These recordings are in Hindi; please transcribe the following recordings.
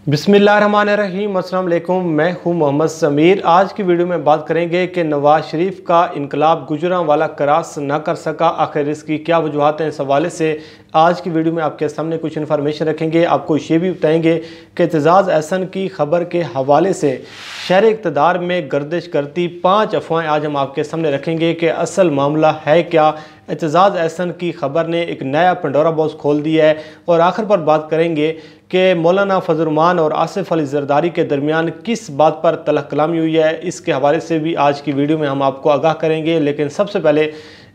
बिस्मिल्लाहिर्रहमानिर्रहीम, अस्सलाम वालेकुम। मैं हूं मोहम्मद समीर। आज की वीडियो में बात करेंगे कि नवाज शरीफ का इनकलाब गुजरांवाला क्रॉस ना कर सका, आखिर इसकी क्या वजूहत हैं। इस हवाले से आज की वीडियो में आपके सामने कुछ इन्फॉर्मेशन रखेंगे। आपको ये भी बताएंगे कि एतजाज़ अहसन की खबर के हवाले से शहर इक़्तिदार में गर्दिश करती 5 अफवाहें आज हम आपके सामने रखेंगे कि असल मामला है क्या। एतजाज़ अहसन की खबर ने एक नया पंडोरा बॉक्स खोल दिया है। और आखिर पर बात करेंगे कि मौलाना फजल रहमान और आसिफ अली जरदारी के दरमियान किस बात पर तलख कलामी हुई है। इसके हवाले से भी आज की वीडियो में हम आपको आगाह करेंगे। लेकिन सबसे पहले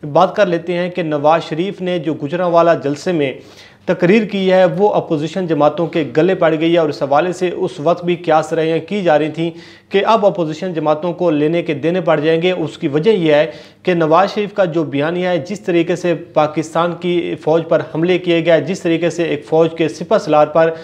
बात कर लेते हैं कि नवाज शरीफ ने जो गुजरांवाला जलसे में तकरीर की है वो अपोजिशन जमातों के गले पड़ गई है। और इस हवाले से उस वक्त भी क्यास रहे की जा रही थी कि अब अपोजिशन जमातों को लेने के देने पड़ जाएंगे। उसकी वजह यह है कि नवाज शरीफ का जो बयानिया है, जिस तरीके से पाकिस्तान की फ़ौज पर हमले किए गए, जिस तरीके से एक फ़ौज के सिपह सलार पर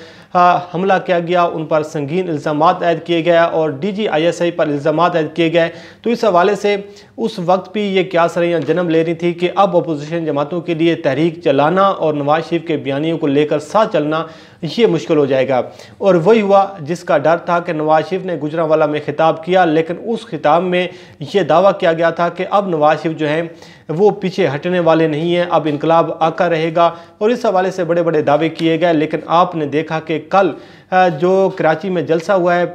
हमला किया गया, उन पर संगीन इल्ज़ामात आयद किए गए और DGISI पर इल्ज़ामात आयद किए गए। तो इस हवाले से उस वक्त भी ये क्यास रहियाँ जन्म ले रही थी कि अब अपोजिशन जमातों के लिए तहरीक चलाना और नवाज शरीफ के बयानियों को लेकर साथ चलना ये मुश्किल हो जाएगा। और वही हुआ जिसका डर था कि नवाज शरीफ ने गुजरांवाला में खिताब किया, लेकिन उस खिताब में ये दावा किया गया था कि अब नवाज शरीफ जो हैं वो पीछे हटने वाले नहीं हैं, अब इनकलाब आका रहेगा। और इस हवाले से बड़े बड़े दावे किए गए। लेकिन आपने देखा कि कल जो कराची में जलसा हुआ है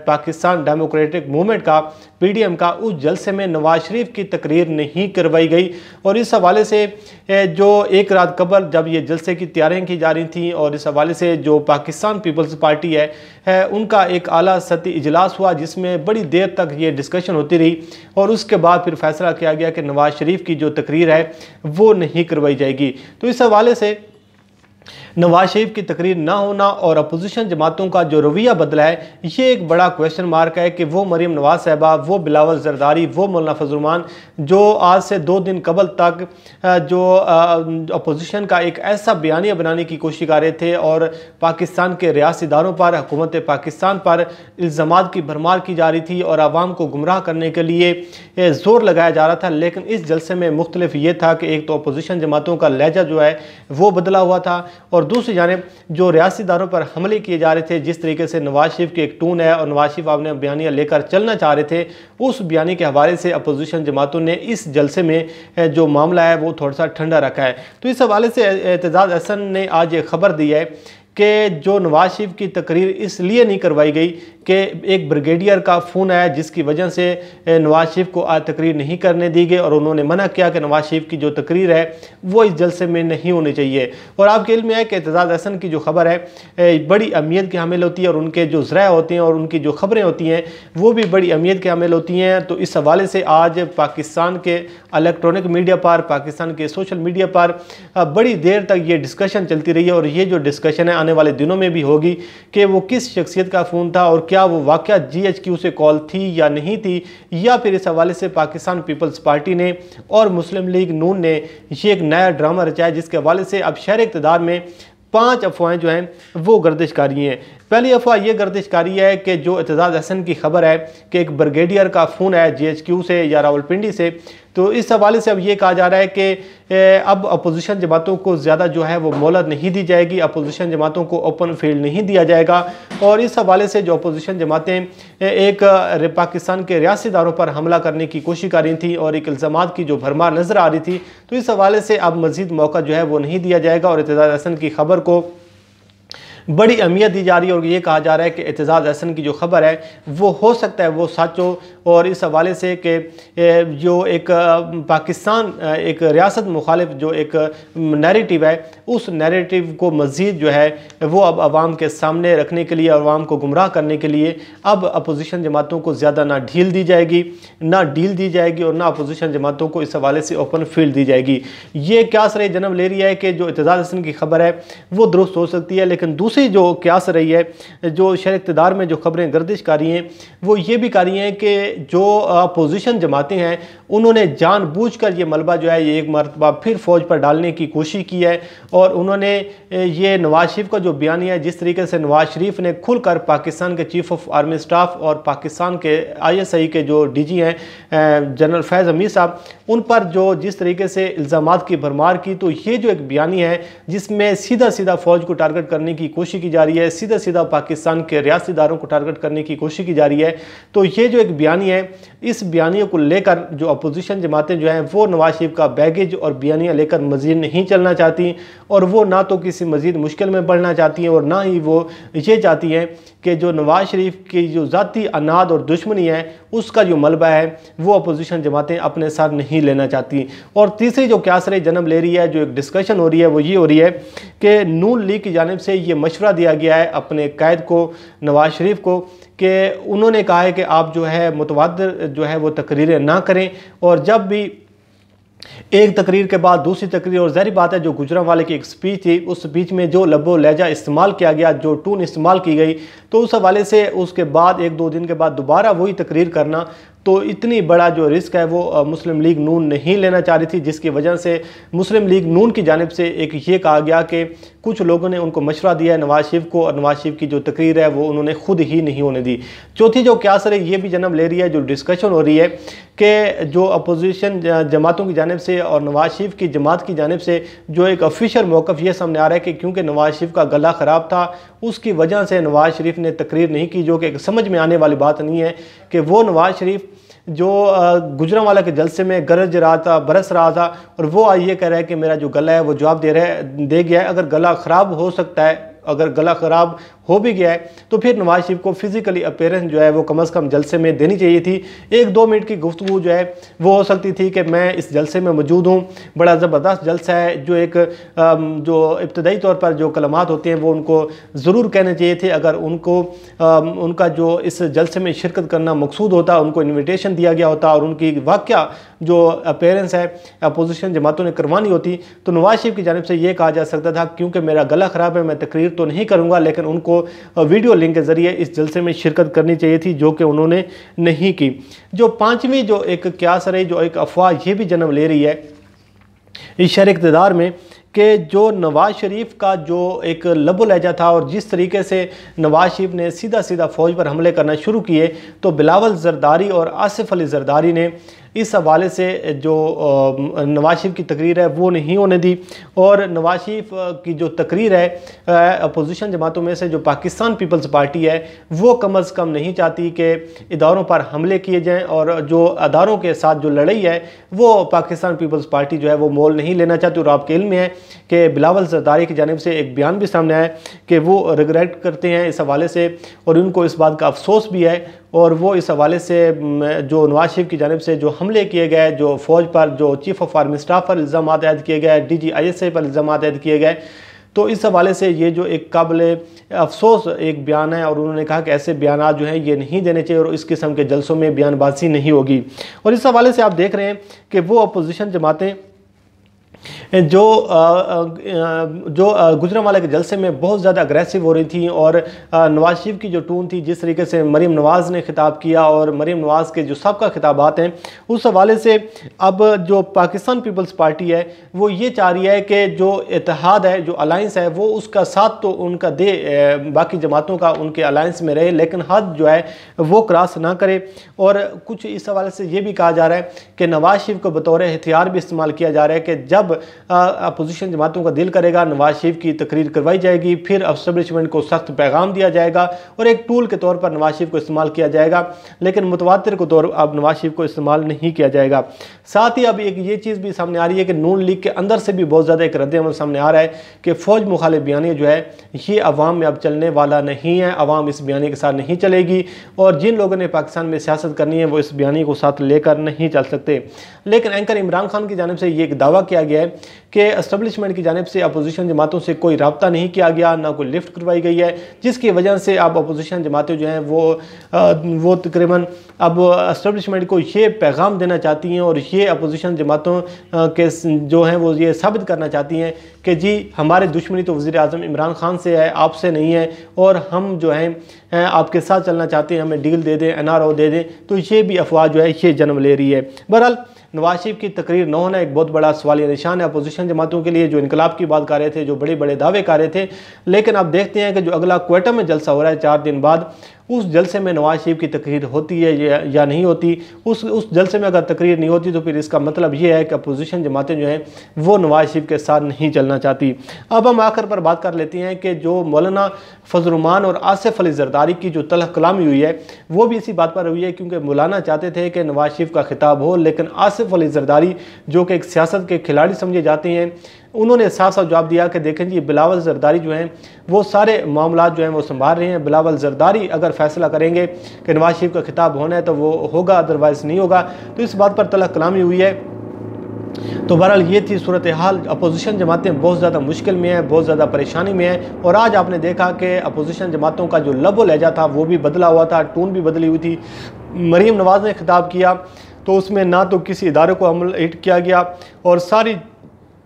पाकिस्तान डेमोक्रेटिक मूवमेंट का, PDM का, उस जलसे में नवाज शरीफ की तकरीर नहीं करवाई गई। और इस हवाले से जो एक रात कबल जब ये जलसे की तैयारियां की जा रही थी, और इस हवाले से जो पाकिस्तान पीपल्स पार्टी है उनका एक आला सतही इजलास हुआ जिसमें बड़ी देर तक ये डिस्कशन होती रही। और उसके बाद फिर फैसला किया गया कि नवाज शरीफ की जो तकरीर है वो नहीं करवाई जाएगी। तो इस हवाले से नवाज शरीफ की तकरीर ना होना और अपोजिशन जमातों का जो रवैया बदला है, ये एक बड़ा क्वेश्चन मार्क है कि वो मरीम नवाज साहबा, वो बिलावल जरदारी, वो मौलाना फजल रहमान जो आज से 2 दिन कबल तक जो अपोजिशन का एक ऐसा बयानिया बनाने की कोशिश कर रहे थे और पाकिस्तान के रियासी इदारों पर, हुकूमत पाकिस्तान पर इल्ज़ामात की भरमार की जा रही थी और आवाम को गुमराह करने के लिए ज़ोर लगाया जा रहा था। लेकिन इस जलसे में मुख्तलिफ ये था कि एक तो अपोजिशन जमातों का लहजा जो है वो बदला हुआ था, और दूसरी जानिब जो रियासी इदारों पर हमले किए जा रहे थे, जिस तरीके से नवाज शरीफ की एक टून है और नवाज शरीफ आपने बयानिया लेकर चलना चाह रहे थे, उस बयानी के हवाले से अपोजिशन जमातों ने इस जलसे में जो मामला है वो थोड़ा सा ठंडा रखा है। तो इस हवाले से एतजाज़ अहसन ने आज ये खबर दी है कि जो नवाज शरीफ की तकरीर इसलिए नहीं करवाई गई कि एक ब्रिगेडियर का फ़ोन आया जिसकी वजह से नवाज शरीफ को आज तकरीर नहीं करने दी गई, और उन्होंने मना किया कि नवाज शरीफ की जो तकरीर है वो इस जलसे में नहीं होनी चाहिए। और आपके इल्म में है कि एतजाज़ अहसन की जो खबर है बड़ी अहमियत की हामिल होती है, और उनके जो ज़राए होते हैं और उनकी जो खबरें होती हैं वो भी बड़ी अहमियत की हामिल होती हैं। तो इस हवाले से आज पाकिस्तान के इलेक्ट्रॉनिक मीडिया पर, पाकिस्तान के सोशल मीडिया पर बड़ी देर तक ये डिस्कशन चलती रही है। और ये जो डिस्कशन है आने वाले दिनों में भी होगी कि वो किस शख्सियत का फ़ोन था और क्या वो वाकया GHQ से कॉल थी या नहीं थी, या फिर इस हवाले से पाकिस्तान पीपल्स पार्टी ने और मुस्लिम लीग नून ने ये एक नया ड्रामा रचाया जिसके हवाले से अब शहर इक़्तिदार में 5 अफवाहें जो हैं वो गर्दिशकारी हैं। पहली अफवाह ये गर्दिशकारी है कि जो एतजाज़ अहसन की खबर है कि एक ब्रिगेडियर का फ़ोन है GHQ से या रावलपिंडी से, तो इस हवाले से अब ये कहा जा रहा है कि अब अपोजिशन जमातों को ज़्यादा जो है वो मोहलत नहीं दी जाएगी, अपोजिशन जमातों को ओपन फील्ड नहीं दिया जाएगा। और इस हवाले से जो अपोजिशन जमातें एक पाकिस्तान के रियासी इदारों पर हमला करने की कोशिश कर रही थी और एक इल्ज़ामात की जो भरमार नज़र आ रही थी, तो इस हवाले से अब मज़ीद मौका जो है वो नहीं दिया जाएगा। और एतजाज़ अहसन की खबर को बड़ी अहमियत दी जा रही है और ये कहा जा रहा है कि एतजाज़ अहसन की जो खबर है वो हो सकता है वो सच हो। और इस हवाले से कि जो एक पाकिस्तान एक रियासत मुखालिफ जो एक नैरेटिव है, उस नैरेटिव को मज़ीद जो है वो अब आवाम के सामने रखने के लिए, आवाम को गुमराह करने के लिए अब अपोजिशन जमातों को ज़्यादा ना ढील दी जाएगी, ना डील दी जाएगी, और ना अपोजिशन जमातों को इस हवाले से ओपन फील्ड दी जाएगी। ये क्यास रही जन्म ले रही है कि जो एतजाज़ अहसन की खबर है वो दुरुस्त हो सकती है। लेकिन दूसरी जो क्यास रही है, जो शहर इक़्तिदार में जो खबरें गर्दिश कर रही हैं, वो ये भी कर रही हैं कि जो अपोजिशन जमातें हैं उन्होंने जानबूझकर ये मलबा जो है ये एक मरतबा फिर फ़ौज पर डालने की कोशिश की है। और उन्होंने ये नवाज शरीफ का जो बयानिया है, जिस तरीके से नवाज शरीफ ने खुलकर पाकिस्तान के चीफ ऑफ आर्मी स्टाफ और पाकिस्तान के ISI के जो DG हैं जनरल फैज़ हमीद साहब, उन पर जो जिस तरीके से इल्ज़ामात की भरमार की, तो ये जो एक बयानी है जिसमें सीधा सीधा फ़ौज को टारगेट करने की कोशिश कोशिश की जा रही है, सीधा सीधा पाकिस्तान के रियासती इदारों को टारगेट करने की कोशिश की जा रही है। तो ये जो एक बयानिया है, इस बयानिया को लेकर जो अपोजिशन जमातें जो हैं वो नवाज शरीफ का बैगेज और बयानिया लेकर मज़ीद नहीं चलना चाहती, और वो ना तो किसी मज़ीद मुश्किल में पड़ना चाहती हैं और ना ही वो ये चाहती हैं कि जो नवाज शरीफ की जो ज़ाती अनाद और दुश्मनी है उसका जो मलबा है वो अपोजिशन जमातें अपने साथ नहीं लेना चाहती। और तीसरी जो क्यासरे जन्म ले रही है, जो एक डिस्कशन हो रही है, वो ये हो रही है कि नून लीग की जानिब से ये मशवरा दिया गया है अपने कायद को, नवाज शरीफ को, कि उन्होंने कहा है कि आप जो है मुतवातिर जो है वो तकरीरें ना करें, और जब भी एक तकरीर के बाद दूसरी तकरीर, और ज़ाहिर बात है जो गुजरांवाले की एक स्पीच थी उस स्पीच में जो लब्बो लहजा इस्तेमाल किया गया, जो टून इस्तेमाल की गई, तो उस हवाले से उसके बाद 1-2 दिन के बाद दोबारा वही तकरीर करना, तो इतनी बड़ा जो रिस्क है वो मुस्लिम लीग नून नहीं लेना चाह रही थी, जिसकी वजह से मुस्लिम लीग नून की जानिब से एक ये कहा गया कि कुछ लोगों ने उनको मशवरा दिया है नवाज शरीफ को, और नवाज शरीफ की जो तकरीर है वो उन्होंने खुद ही नहीं होने दी। चौथी जो क्यासर है ये भी जन्म ले रही है, जो डिस्कशन हो रही है कि जो अपोजिशन जमातों की जानिब से और नवाज शरीफ की जमात की जानिब से जो एक ऑफिशियल मौक़िफ़ ये सामने आ रहा है कि क्योंकि नवाज शरीफ का गला ख़राब था उसकी वजह से नवाज शरीफ ने तकरीर नहीं की, जो कि एक समझ में आने वाली बात नहीं है कि वो नवाज शरीफ जो गुजरांवाला के जलसे में गरज रहा था, बरस रहा था, और वो आज ये कह रहा है कि मेरा जो गला है वो जवाब दे गया है। अगर गला ख़राब हो सकता है, अगर गला ख़राब हो भी गया है तो फिर नवाज शरीफ को फिज़िकली अपीयरेंस जो है वो कम से कम जलसे में देनी चाहिए थी। 1-2 मिनट की गुफ्तगू जो है वो हो सकती थी कि मैं इस जलसे में मौजूद हूँ, बड़ा ज़बरदस्त जलसा है, जो एक जो इब्तदाई तौर पर जो कलमात होते हैं वो उनको ज़रूर कहने चाहिए थे। अगर उनको उनका जो इस जलसे में शिरकत करना मकसूद होता, उनको इन्विटेशन दिया गया होता और उनकी वाक़या जो अपीयरेंस है अपोजिशन जमातों ने करवानी होती, तो नवाज शरीफ की जानिब से ये कहा जा सकता था क्योंकि मेरा गला ख़राब है मैं तकरीर तो नहीं करूँगा, लेकिन उनको वीडियो लिंक के ज़रिए इस जलसे में शिरकत करनी चाहिए थी, जो कि उन्होंने नहीं की। जो पाँचवीं जो एक क्यासर है, जो एक अफवाह ये भी जन्म ले रही है इस शहर इक़्तिदार में कि जो नवाज शरीफ का जो एक लबो लहजा था और जिस तरीके से नवाज शरीफ ने सीधा सीधा फ़ौज पर हमले करना शुरू किए, तो बिलावल ज़रदारी और आसिफ अली ज़रदारी ने इस हवाले से जो नवाज शरीफ की तकरीर है वो नहीं होने दी, और नवाज शरीफ की जो तकरीर है अपोजिशन जमातों में से जो पाकिस्तान पीपल्स पार्टी है वो कम अज़ कम नहीं चाहती कि इदारों पर हमले किए जाएं, और जो अदारों के साथ जो लड़ाई है वो पाकिस्तान पीपल्स पार्टी जो है वो मोल नहीं लेना चाहती। और आपके इल्म में है कि बिलावल ज़रदारी की जानिब से एक बयान भी सामने आया कि वो रिग्रेट करते हैं इस हवाले से, और उनको इस बात का अफसोस भी है, और वो इस हवाले से जो नवाज शरीफ की जानिब से जो हमले किए गए, जो फ़ौज पर, जो चीफ ऑफ आर्मी स्टाफ पर इल्ज़ाम आयद किए गए, DGISI पर इल्ज़ाम आयद किए गए, तो इस हवाले से ये जो एक काबिल अफसोस एक बयान है, और उन्होंने कहा कि ऐसे बयान जो हैं ये नहीं देने चाहिए और इस किस्म के जलसों में बयानबाजी नहीं होगी। और इस हवाले से आप देख रहे हैं कि वो अपोजिशन जमातें जो गुजरांवाला के जलसे में बहुत ज़्यादा अग्रेसिव हो रही थी, और नवाज शरीफ की जो टून थी, जिस तरीके से मरीम नवाज़ ने खिताब किया और मरीम नवाज़ के जो सबका खिताबात हैं, उस हवाले से अब जो पाकिस्तान पीपल्स पार्टी है वो ये चाह रही है कि जो इत्तेहाद है, जो अलाइंस है, वो उसका साथ तो उनका दे, बाकी जमातों का उनके अलाइंस में रहे, लेकिन हद जो है वो क्रॉस ना करे। और कुछ इस हवाले से ये भी कहा जा रहा है कि नवाज शरीफ को बतौर हथियार भी इस्तेमाल किया जा रहा है कि जब अपोजिशन जमातों का दिल करेगा नवाज शरीफ की तकरीर करवाई जाएगी, फिर एस्टेब्लिशमेंट को सख्त पैगाम दिया जाएगा और एक टूल के तौर पर नवाज शरीफ को इस्तेमाल किया जाएगा, लेकिन मुतवातिर के तौर अब नवाज शरीफ को इस्तेमाल नहीं किया जाएगा। साथ ही अब एक ये चीज़ भी सामने आ रही है कि नून लीग के अंदर से भी बहुत ज़्यादा एक रद्द-ए-अमल सामने आ रहा है कि फ़ौज मुखालिफ बयानिया जो है ये अवाम में अब चलने वाला नहीं है, अवाम इस बयानी के साथ नहीं चलेगी, और जिन लोगों ने पाकिस्तान में सियासत करनी है वो इस बयानी को साथ लेकर नहीं चल सकते। लेकिन एंकर इमरान खान की जानिब से ये एक दावा किया गया है कि एस्टेब्लिशमेंट की जानिब से अपोजिशन जमातों से कोई रब्ता नहीं किया गया, ना कोई लिफ्ट करवाई गई है, जिसकी वजह से अब अपोजिशन जमातें जो हैं वो तकरीबन अब एस्टेब्लिशमेंट को ये पैगाम देना चाहती हैं, और ये अपोजिशन जमातों के जो हैं वो ये साबित करना चाहती हैं कि जी हमारे दुश्मनी तो वज़ीर आज़म इमरान खान से है, आपसे नहीं है, और हम जो हैं आपके साथ चलना चाहते हैं, हमें डील दे दें, NRO दे दें। तो ये भी अफवाह जो है ये जन्म ले रही है। बहरहाल नवाज शरीफ की तकरीर न होना एक बहुत बड़ा सवालिया निशान है अपोजिशन जमातों के लिए, जो इनकलाब की बात कर रहे थे, जो बड़े बड़े दावे कर रहे थे। लेकिन अब देखते हैं कि जो अगला क्वेटा में जलसा हो रहा है 4 दिन बाद, उस जलसे में नवाज शरीफ की तकरीर होती है या नहीं होती। उस जलसे में अगर तकरीर नहीं होती तो फिर इसका मतलब ये है कि अपोजिशन जमातें जो हैं वो नवाज शरीफ के साथ नहीं चलना चाहती। अब हम आखिर पर बात कर लेते हैं कि जो मौलाना फजल रहमान और आसिफ अली जरदारी की जो तलख कलामी हुई है वो भी इसी बात पर हुई है, क्योंकि मौलाना चाहते थे कि नवाज शरीफ का खिताब हो, लेकिन आसिफ अली जरदारी जो कि एक सियासत के खिलाड़ी समझे जाते हैं, उन्होंने साफ साफ जवाब दिया कि देखें जी, बिलावल जरदारी जो हैं वो सारे मामला जो हैं वो संभाल रहे हैं। बिलावल जरदारी अगर फैसला करेंगे कि नवाज शरीफ का खिताब होना है तो वो होगा, अदरवाइज़ नहीं होगा। तो इस बात पर तलख कलामी हुई है। तो बहरहाल ये थी सूरत हाल। अपोजिशन जमातें बहुत ज़्यादा मुश्किल में हैं, बहुत ज़्यादा परेशानी में हैं। और आज आपने देखा कि अपोजिशन जमातों का जो लब व लहजा था वो भी बदला हुआ था, टून भी बदली हुई थी। मरीम नवाज़ ने खिताब किया तो उसमें ना तो किसी इदारे को अमल हिट किया गया, और सारी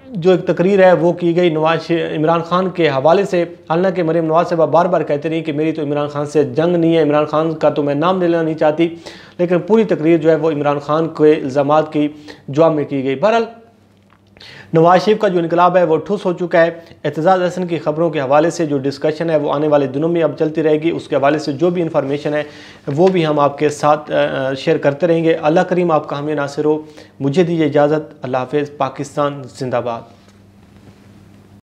जो एक तकरीर है वो की गई इमरान खान के हवाले से। हालांकि मरीम नवाज साहब बार बार कहते रही कि मेरी तो इमरान खान से जंग नहीं है, इमरान खान का तो मैं नाम लेना नहीं चाहती, लेकिन पूरी तकरीर जो है वो इमरान खान के इल्ज़ामात की जवाब में की गई। बहरहाल नवाज शरीफ का जो इनकलाब है वो ठुस हो चुका है। एतजाज़ हसन की खबरों के हवाले से जो डिस्कशन है वो आने वाले दिनों में अब चलती रहेगी। उसके हवाले से जो भी इंफॉर्मेशन है वो भी हम आपके साथ शेयर करते रहेंगे। अल्लाह करीम आपका हामी नासिर हो। मुझे दीजिए इजाज़त। अल्लाह हाफ़िज़। पाकिस्तान जिंदाबाद।